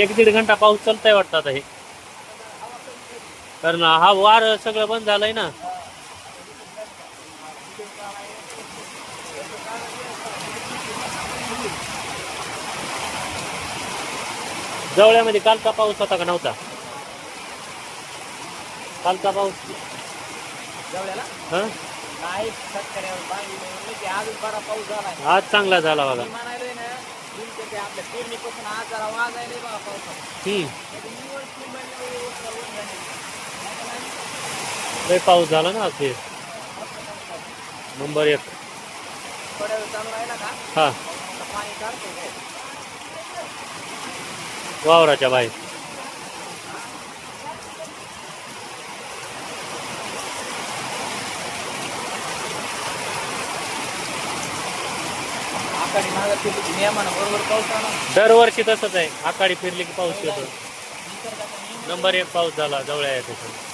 एक दीड घंटा पाऊस चालतंय वाटतं आता हे, कारण हा वार सगळं बंद झालंय ना. जवळ्यामध्ये कालचा पाऊस होता का नव्हता? कालचा पाऊस हा आज चांगला झाला बघा. लय पाऊस झाला ना आज नंबर 1. हा वावराच्या बाहेर दरवर्षी तसंच आहे. आकाडी फिरली की पाऊस येतो. नंबर 1 पाऊस झाला जवळ आहे तिथं.